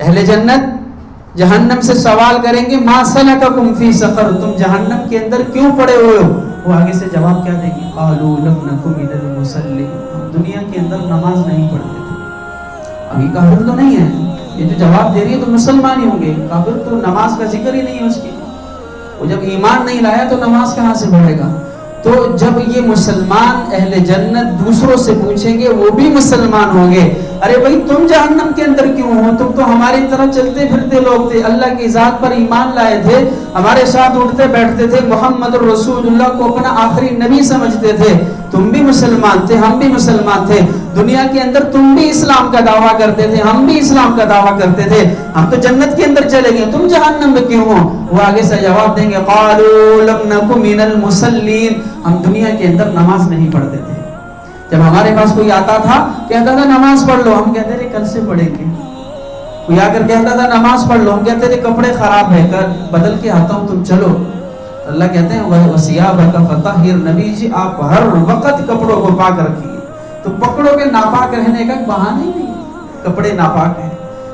اہل جنت جہنم سے سوال کریں گے ما سلککم فی سقر، تم جہنم کے اندر کیوں پڑے ہوئے ہو؟ وہ آگے سے جواب کیا دیں گے؟ قالوا لم نک من المصلین، ہم دنیا کے اندر نماز نہیں پڑھتے تھے۔ ابھی کافر تو نہیں ہے، یہ جو جواب دے رہی ہے تو مسلمان ہی ہوں گے، کافر تو نماز کا ذکر ہی نہیں ہے اس کی، وہ جب ایمان نہیں لایا تو نماز کہاں سے پڑھے گا؟ تو جب یہ مسلمان اہل جنت دوسروں سے پوچھیں گے، وہ بھی مسلمان ہوں گے، ارے بھائی تم جہنم کے اندر کیوں ہو؟ تم تو ہماری طرح چلتے پھرتے لوگ تھے، اللہ کی ذات پر ایمان لائے تھے، ہمارے ساتھ اٹھتے بیٹھتے تھے، محمد رسول اللہ کو اپنا آخری نبی سمجھتے تھے، تم بھی مسلمان تھے، ہم بھی مسلمان تھے، دنیا کے اندر تم بھی اسلام کا دعویٰ کرتے تھے، ہم بھی اسلام کا دعویٰ کرتے تھے، ہم تو جنت کے اندر چلے گئے، تم جہنم میں کیوں ہو؟ وہ آگے سے جواب دیں گے قالوا لم نک من المصلین، ہم دنیا کے اندر نماز نہیں پڑھتے تھے۔ جب ہمارے پاس کوئی آتا تھا کہتا تھا نماز پڑھ لو، ہم کہتے تھے کل سے پڑھیں گے۔ کوئی آ کر کہتا تھا نماز پڑھ لو، ہم کہتے تھے کپڑے خراب ہے، بدل کے آتا ہوں، تم چلو۔ اللہ کہتے ہیں وَثِيَابَكَ فَطَهِّرْ، نبی جی آپ ہر وقت کپڑوں کو پاک رکھیے۔ تو کپڑوں کے ناپاک رہنے کا بہانہ ہی نہیں، کپڑے ناپاک ہیں،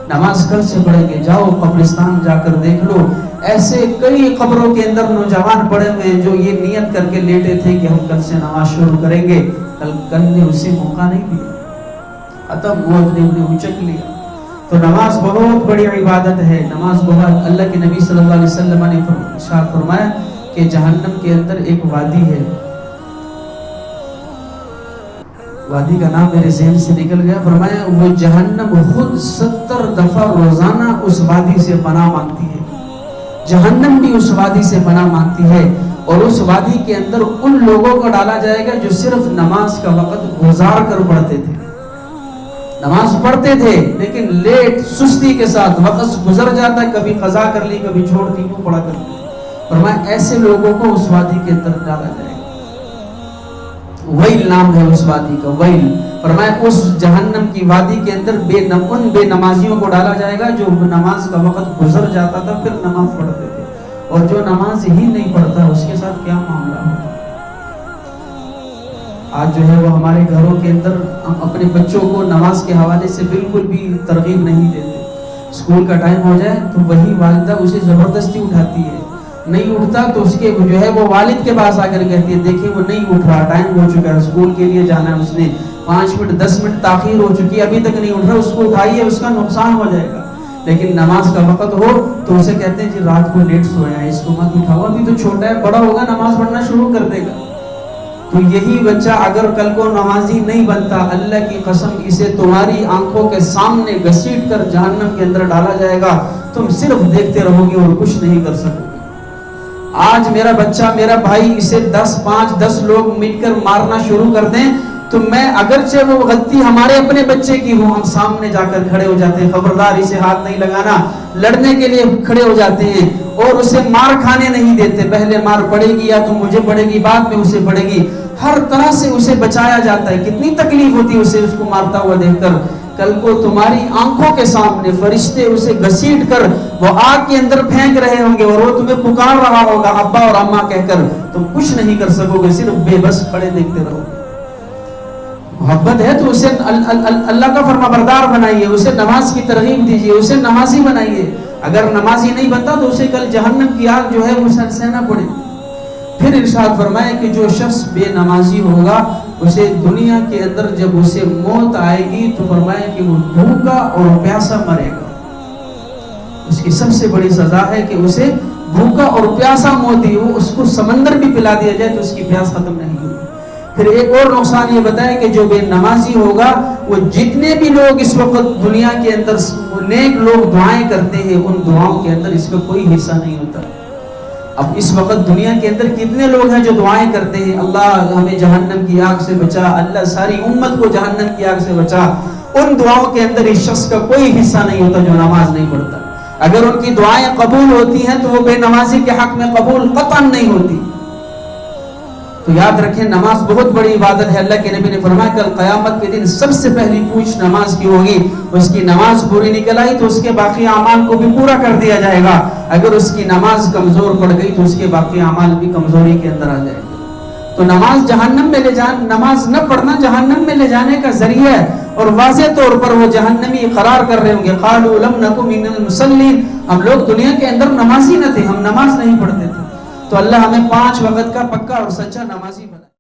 نماز کل سے پڑھیں گے۔ جاؤ قبرستان جا کر دیکھ لو، ایسے کئی قبروں کے اندر نوجوان پڑے ہوئے ہیں جو یہ نیت کر کے لیٹے تھے کہ ہم کل سے نماز شروع کریں گے، کل نے اسے موقع نہیں دیا، اتب وہ نے اچک لیا۔ تو نماز بہت بڑی عبادت ہے، نماز بہت، اللہ کے نبی صلی اللہ علیہ وسلم نے ارشاد فرمایا کہ جہنم کے اندر ایک وادی ہے، وادی کا نام میرے ذہن سے نکل گیا، فرمایا وہ جہنم خود 70 دفعہ روزانہ اس وادی سے پناہ مانگتی ہے، جہنم بھی اس وادی سے پناہ مانگتی ہے، اور اس وادی کے اندر ان لوگوں کو ڈالا جائے گا جو صرف نماز کا وقت گزار کر پڑھتے تھے، نماز پڑھتے تھے لیکن لیٹ سستی کے ساتھ، وقت گزر جاتا ہے، کبھی قضا کر لی کبھی چھوڑ دی، وہ پڑھا کرتے تھے۔ فرمایا ایسے لوگوں کو اس وادی کے اندر ڈالا جائے گا، ویل نام ہے اس وادی کا، ویل۔ فرمایا اس جہنم کی وادی کے اندر ان بے نمازیوں کو ڈالا جائے گا جو نماز کا وقت گزر جاتا تھا پھر نماز پڑھتے تھے، اور جو نماز ہی نہیں پڑھتا اس کے ساتھ کیا معاملہ ہوگا۔ آج جو ہے وہ ہمارے گھروں کے اندر ہم اپنے بچوں کو نماز کے حوالے سے بالکل بھی ترغیب نہیں دیتے، اسکول کا ٹائم ہو جائے تو وہی والدہ اسے زبردستی اٹھاتی ہے، نہیں اٹھتا تو اس کے جو ہے وہ والد کے پاس آ کر کہتی ہے دیکھیں وہ نہیں اٹھ رہا، ٹائم ہو چکا ہے، اسکول کے لیے جانا ہے، اس نے 5 منٹ 10 منٹ تاخیر ہو چکی ہے، ابھی تک نہیں اٹھ رہا، اس کو اٹھائیے، اس کا نقصان ہو جائے گا۔ لیکن نماز کا وقت ہو تو اسے کہتے ہیں جی رات کو لیٹ سویا ہے، اس کو مت اٹھاؤ، ابھی تو چھوٹا ہے، بڑا ہوگا نماز پڑھنا شروع کر دے گا۔ تو یہی بچہ اگر کل کو نمازی نہیں بنتا، اللہ کی قسم اسے تمہاری آنکھوں کے سامنے گھسیٹ کر جہنم کے اندر ڈالا جائے گا، تم صرف دیکھتے رہو گے اور کچھ نہیں کر سکو گے۔ آج میرا بچہ، میرا بھائی، اسے 5-10 لوگ مل کر مارنا شروع کر دیں تو میں اگرچہ وہ غلطی ہمارے اپنے بچے کی ہو، ہم سامنے جا کر کھڑے ہو جاتے ہیں، خبردار اسے ہاتھ نہیں لگانا، لڑنے کے لیے کھڑے ہو جاتے ہیں، اور اسے مار کھانے نہیں دیتے، پہلے مار پڑے گی یا تو مجھے پڑے گی، بعد میں اسے پڑے گی، ہر طرح سے اسے بچایا جاتا ہے۔ کتنی تکلیف ہوتی ہے اسے اس کو مارتا ہوا دیکھ کر۔ کل کو تمہاری آنکھوں کے سامنے فرشتے اسے گھسیٹ کر وہ آگ کے اندر پھینک رہے ہوں گے اور وہ تمہیں پکار رہا ہوگا ابا اور اماں کہہ کر، تم کچھ نہیں کر سکو گے، صرف بے بس کھڑے دیکھتے رہو گے۔ محبت ہے تو اسے اللہ کا فرما بردار بنائیے، اسے نماز کی ترغیب دیجیے، اسے نمازی بنائیے۔ اگر نمازی نہیں بنتا تو اسے کل جہنم کی آگ جو ہے وہ سہنا پڑے۔ پھر ارشاد فرمائے کہ جو شخص بے نمازی ہوگا اسے دنیا کے اندر جب اسے موت آئے گی تو فرمائے کہ وہ بھوکا اور پیاسا مرے گا۔ اس کی سب سے بڑی سزا ہے کہ اسے بھوکا اور پیاسا موت دی، اس کو سمندر بھی پلا دیا جائے تو اس کی پیاس ختم نہیں ہوگی۔ پھر ایک اور نقصان یہ بتایا کہ جو بے نمازی ہوگا وہ جتنے بھی لوگ اس وقت دنیا کے اندر نیک لوگ دعائیں کرتے ہیں ان دعاؤں کے اندر اس کا کوئی حصہ نہیں ہوتا۔ اب اس وقت دنیا کے اندر کتنے لوگ ہیں جو دعائیں کرتے ہیں اللہ ہمیں جہنم کی آگ سے بچا، اللہ ساری امت کو جہنم کی آگ سے بچا، ان دعاؤں کے اندر اس شخص کا کوئی حصہ نہیں ہوتا جو نماز نہیں پڑھتا۔ اگر ان کی دعائیں قبول ہوتی ہیں تو وہ بے نمازی کے حق میں قبول قطعاً نہیں ہوتی۔ تو یاد رکھیں نماز بہت بڑی عبادت ہے۔ اللہ کے نبی نے فرمایا کل قیامت کے دن سب سے پہلی پوچھ نماز کی ہوگی، اس کی نماز پوری نکل آئی تو اس کے باقی اعمال کو بھی پورا کر دیا جائے گا، اگر اس کی نماز کمزور پڑ گئی تو اس کے باقی اعمال بھی کمزوری کے اندر آ جائیں گے۔ تو نماز جہنم میں نماز نہ پڑھنا جہنم میں لے جانے کا ذریعہ ہے، اور واضح طور پر وہ جہنمی قرار کر رہے ہوں گے قالوا لم نک من المصلین، ہم لوگ دنیا کے اندر نمازی نہ تھے، ہم نماز نہیں پڑھتے تھے۔ تو اللہ ہمیں 5 وقت کا پکا اور سچا نمازی بنا۔